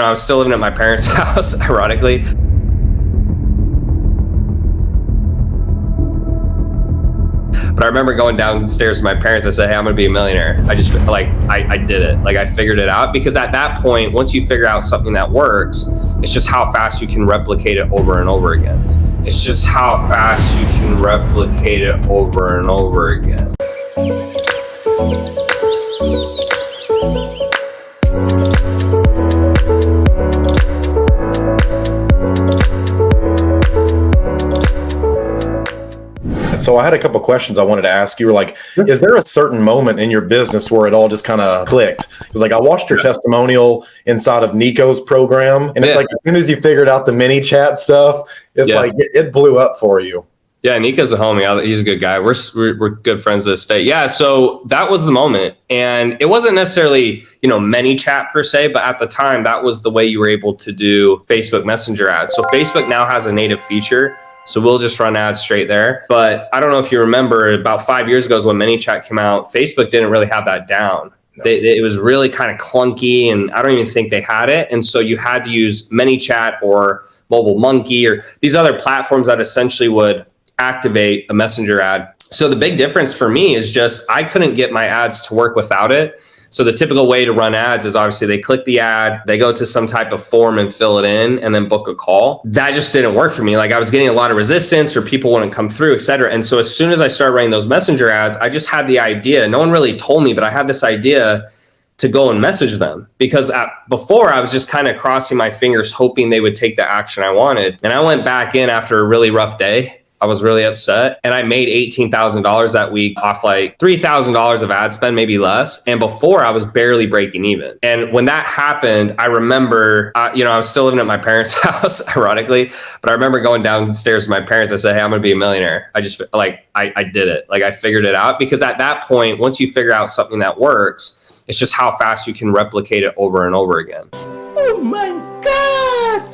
I was still living at my parents' house, ironically. But I remember going downstairs to my parents. I said, hey, I'm going to be a millionaire. I just I did it. Like I figured it out, because at that point, once you figure out something that works, it's just how fast you can replicate it over and over again. It's just how fast you can replicate it over and over again. So I had a couple of questions I wanted to ask you. Like, is there a certain moment in your business where it all just kind of clicked? Because like I watched your testimonial inside of Nico's program, and it's like as soon as you figured out the mini chat stuff, it's like it blew up for you. Yeah, Nico's a homie. He's a good guy. We're good friends to this day. Yeah, so that was the moment, and it wasn't necessarily many chat per se, but at the time that was the way you were able to do Facebook Messenger ads. So Facebook now has a native feature. So we'll just run ads straight there. But I don't know if you remember, about 5 years ago is when ManyChat came out. Facebook didn't really have that down. No. It was really kind of clunky, and I don't even think they had it. And so you had to use ManyChat or Mobile Monkey or these other platforms that essentially would activate a messenger ad. So the big difference for me is just I couldn't get my ads to work without it. So the typical way to run ads is obviously they click the ad, they go to some type of form and fill it in and then book a call. That just didn't work for me. Like I was getting a lot of resistance or people wouldn't come through, et cetera. And so as soon as I started running those messenger ads, I just had the idea. No one really told me, but I had this idea to go and message them, because before I was just kind of crossing my fingers, hoping they would take the action I wanted. And I went back in after a really rough day. I was really upset, and I made $18,000 that week off like $3,000 of ad spend, maybe less. And before I was barely breaking even. And when that happened, I remember, I was still living at my parents' house, ironically, but I remember going downstairs to my parents. I said, hey, I'm going to be a millionaire. I just I did it. Like I figured it out, because at that point, once you figure out something that works, it's just how fast you can replicate it over and over again. Oh my God.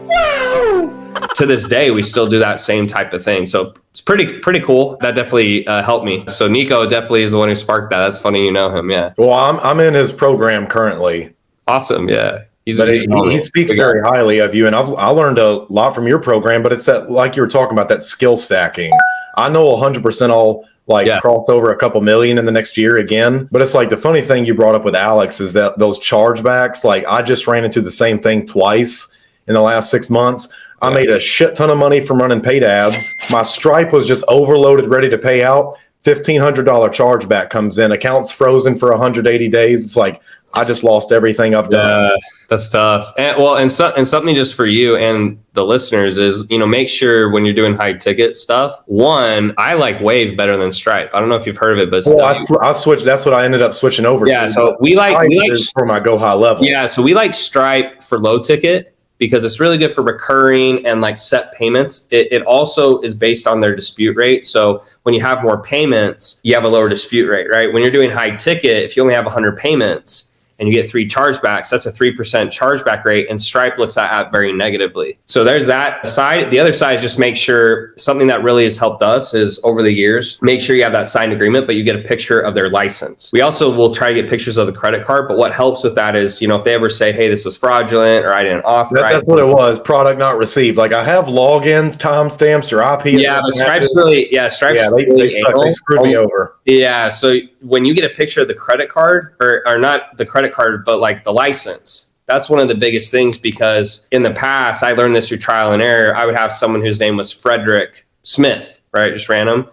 Wow. To this day, we still do that same type of thing. So it's pretty cool. That definitely helped me. So Nico definitely is the one who sparked that. That's funny, you know him. Yeah. Well, I'm in his program currently. Awesome. Yeah. He speaks very highly of you. And I learned a lot from your program, but it's that, like you were talking about, that skill stacking. I know 100% I'll cross over a couple million in the next year again. But it's like the funny thing you brought up with Alex is that those chargebacks, like I just ran into the same thing twice in the last 6 months. I made a shit ton of money from running paid ads. My Stripe was just overloaded, ready to pay out. $1,500 chargeback comes in. Account's frozen for 180 days. It's like, I just lost everything I've done. That's tough. And something just for you and the listeners is, make sure when you're doing high ticket stuff, one, I like Wave better than Stripe. I don't know if you've heard of it, but I switched. That's what I ended up switching over to. Yeah. So we like for my go high level. Yeah. So we like Stripe for low ticket, because it's really good for recurring and like set payments. It also is based on their dispute rate. So when you have more payments, you have a lower dispute rate, right? When you're doing high ticket, if you only have 100 payments and you get 3 chargebacks, that's a 3% chargeback rate, and Stripe looks at that very negatively. So there's that side. The other side is just make sure, something that really has helped us is over the years, make sure you have that signed agreement, but you get a picture of their license. We also will try to get pictures of the credit card, but what helps with that is, if they ever say, hey, this was fraudulent or I didn't authorize. That's what it was, product not received. Like I have logins, timestamps, or IP. Yeah, but Stripe's really, they screwed me over. Yeah, so when you get a picture of the credit card, or not the credit card, but like the license, that's one of the biggest things, because in the past, I learned this through trial and error. I would have someone whose name was Frederick Smith, right? Just random.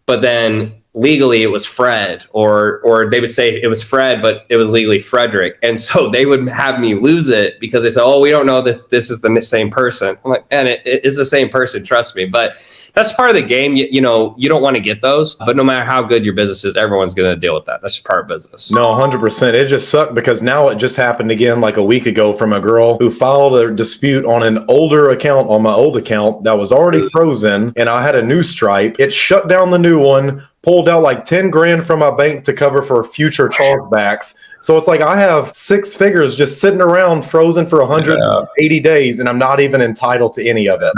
But then legally it was Fred, or they would say it was Fred, but it was legally Frederick. And so they would have me lose it because they said, oh, we don't know that this is the same person. I'm like, man, it is the same person, trust me. But that's part of the game. You don't want to get those, but no matter how good your business is, everyone's going to deal with that. That's just part of business. No, 100%. It just sucked, because now it just happened again like a week ago from a girl who filed a dispute on an older account, on my old account that was already frozen, and I had a new Stripe. It shut down the new one, pulled out like 10 grand from my bank to cover for future chargebacks, So it's like I have 6 figures just sitting around frozen for 180 days, and I'm not even entitled to any of it.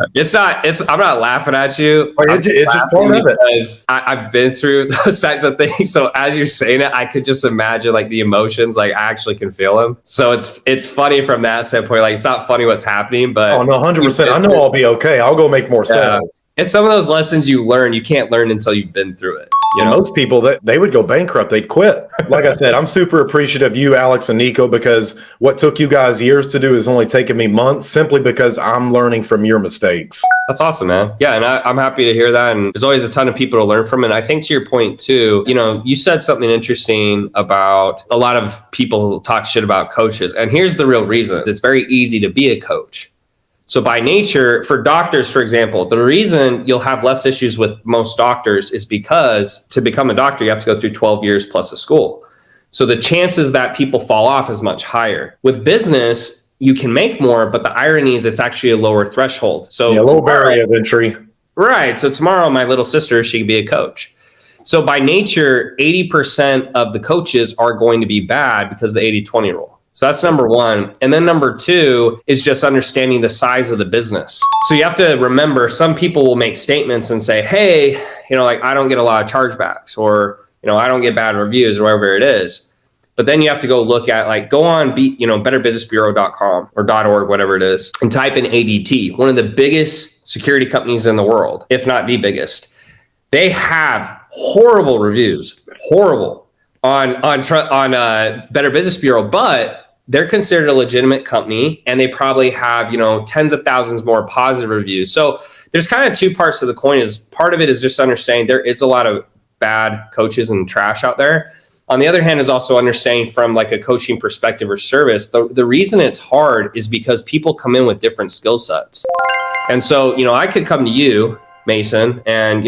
I'm not laughing at you. Like it's just part of it. Because I've been through those types of things. So as you're saying it, I could just imagine like the emotions, like I actually can feel them. So it's funny from that standpoint. Like it's not funny what's happening, but oh no, 100%. I know I'll be okay. I'll go make more sales. It's some of those lessons you learn. You can't learn until you've been through it. And most people, that they would go bankrupt. They'd quit. Like I said, I'm super appreciative of you, Alex and Nico, because what took you guys years to do is only taken me months, simply because I'm learning from your mistakes. That's awesome, man. Yeah, and I'm happy to hear that. And there's always a ton of people to learn from. And I think to your point too, you said something interesting about a lot of people talk shit about coaches. And here's the real reason. It's very easy to be a coach. So by nature, for doctors, for example, the reason you'll have less issues with most doctors is because to become a doctor, you have to go through 12 years plus a school. So the chances that people fall off is much higher. With business, you can make more, but the irony is it's actually a lower threshold. So a low barrier of entry. Right. So tomorrow, my little sister, she can be a coach. So by nature, 80% of the coaches are going to be bad because of the 80-20 rule. So that's number one. And then number two is just understanding the size of the business. So you have to remember, some people will make statements and say, hey, like I don't get a lot of chargebacks, or, I don't get bad reviews, or whatever it is. But then you have to go look at, like, go on, betterbusinessbureau.com or .org, whatever it is, and type in ADT, one of the biggest security companies in the world, if not the biggest. They have horrible reviews, on Better Business Bureau, but they're considered a legitimate company, and they probably have, tens of thousands more positive reviews. So there's kind of two parts to the coin. Is part of it is just understanding there is a lot of bad coaches and trash out there. On the other hand, is also understanding from like a coaching perspective or service, the reason it's hard is because people come in with different skill sets. And so, I could come to you, Mason, and,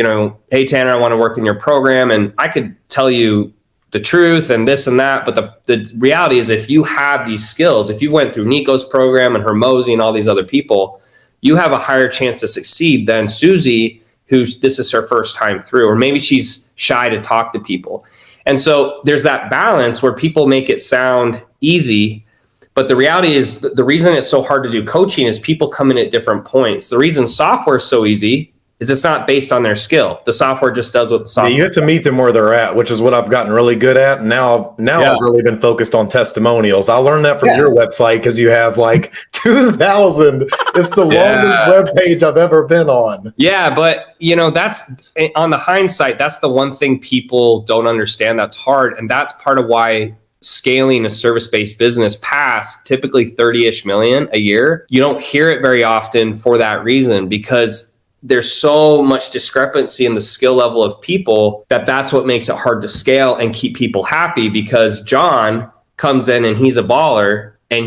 hey, Tanner, I want to work in your program. And I could tell you the truth and this and that. But the reality is, if you have these skills, if you went through Nico's program and Hermosi and all these other people, you have a higher chance to succeed than Susie, this is her first time through, or maybe she's shy to talk to people. And so there's that balance where people make it sound easy, but the reality is the reason it's so hard to do coaching is people come in at different points. The reason software is so easy is it's not based on their skill. The software just does what the software. Yeah, you have to meet them where they're at, which is what I've gotten really good at. And now I've really been focused on testimonials. I learned that from your website, because you have like 2,000. It's the longest web page I've ever been on. Yeah, but that's on the hindsight. That's the one thing people don't understand. That's hard, and that's part of why scaling a service-based business past typically 30-ish million a year. You don't hear it very often for that reason, because there's so much discrepancy in the skill level of people that's what makes it hard to scale and keep people happy. Because John comes in and he's a baller and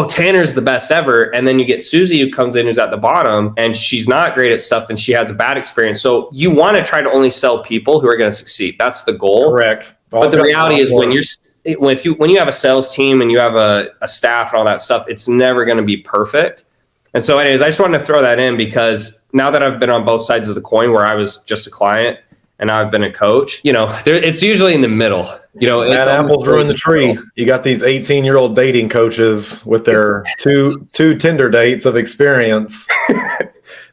Tanner's the best ever. And then you get Susie who comes in, who's at the bottom, and she's not great at stuff and she has a bad experience. So you want to try to only sell people who are going to succeed. That's the goal. Correct. But the reality is when you have a sales team and you have a staff and all that stuff, it's never going to be perfect. And so anyways, I just wanted to throw that in, because now that I've been on both sides of the coin, where I was just a client and now I've been a coach, it's usually in the middle. It's apples ruin the tree. You got these 18-year-old dating coaches with their two Tinder dates of experience.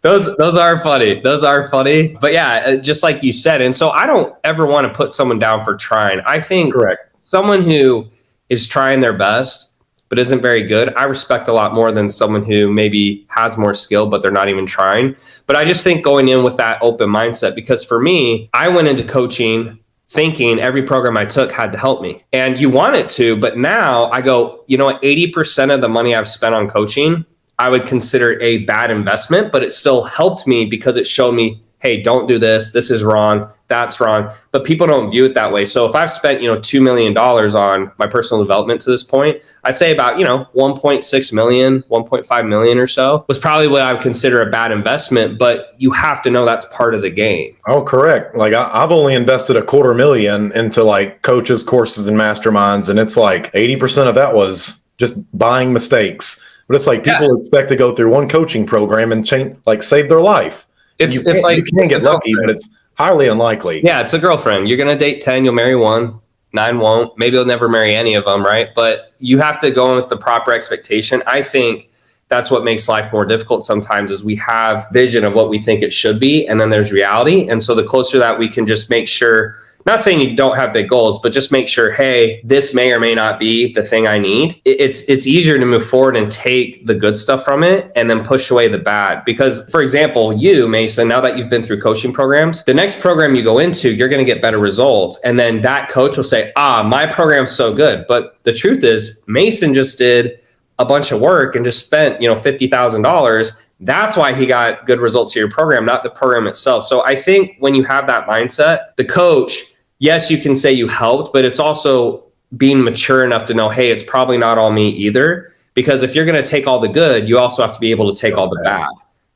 Those are funny. But yeah, just like you said. And so I don't ever want to put someone down for trying. I think someone who is trying their best but isn't very good, I respect a lot more than someone who maybe has more skill, but they're not even trying. But I just think going in with that open mindset, because for me, I went into coaching thinking every program I took had to help me. And you want it to, but now I go, 80% of the money I've spent on coaching, I would consider a bad investment, but it still helped me because it showed me, hey, don't do this. This is wrong. That's wrong. But people don't view it that way. So if I've spent, $2 million on my personal development to this point, I'd say about, 1.6 million, 1.5 million or so was probably what I would consider a bad investment. But you have to know that's part of the game. Oh, correct. Like I've only invested $250,000 into like coaches, courses, and masterminds. And it's like 80% of that was just buying mistakes. But it's like people expect to go through one coaching program and save their life. It's like you can get lucky, but it's highly unlikely. Yeah, it's a girlfriend. You're going to date 10, you'll marry one. 9 won't. Maybe he'll never marry any of them, right? But you have to go in with the proper expectation. I think that's what makes life more difficult sometimes is we have vision of what we think it should be, and then there's reality. And so the closer that we can just make sure, not saying you don't have big goals, but just make sure, hey, this may or may not be the thing I need. It's easier to move forward and take the good stuff from it and then push away the bad. Because, for example, you, Mason, now that you've been through coaching programs, the next program you go into, you're going to get better results. And then that coach will say, my program's so good. But the truth is, Mason just did a bunch of work and just spent, $50,000. That's why he got good results to your program, not the program itself. So I think when you have that mindset, the coach, yes, you can say you helped, but it's also being mature enough to know, hey, it's probably not all me either. Because if you're going to take all the good, you also have to be able to take all the bad.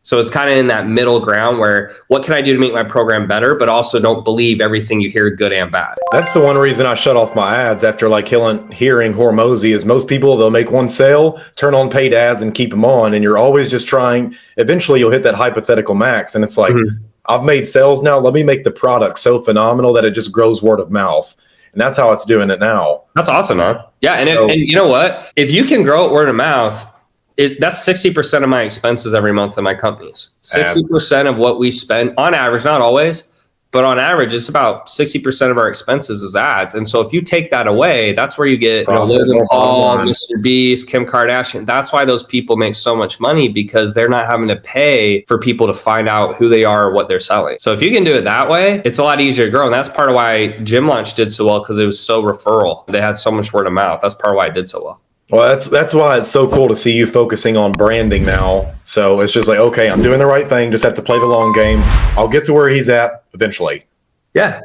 So it's kind of in that middle ground where what can I do to make my program better, but also don't believe everything you hear good and bad. That's the one reason I shut off my ads after hearing Hormozy is most people, they'll make one sale, turn on paid ads and keep them on. And you're always just trying, eventually you'll hit that hypothetical max. And it's like, I've made sales now. Let me make the product so phenomenal that it just grows word of mouth. And that's how it's doing it now. That's awesome, huh? Yeah. And you know what? If you can grow it word of mouth, that's 60% of my expenses every month in my companies. 60% of what we spend on average, not always, but on average, it's about 60% of our expenses is ads. And so if you take that away, that's where you get Logan Paul, Mr. Beast, Kim Kardashian. That's why those people make so much money, because they're not having to pay for people to find out who they are or what they're selling. So if you can do it that way, it's a lot easier to grow. And that's part of why Gym Launch did so well, because it was so referral. They had so much word of mouth. That's part of why it did so well. Well, that's why it's so cool to see you focusing on branding now. So it's just like, okay, I'm doing the right thing. Just have to play the long game. I'll get to where he's at eventually. Yeah.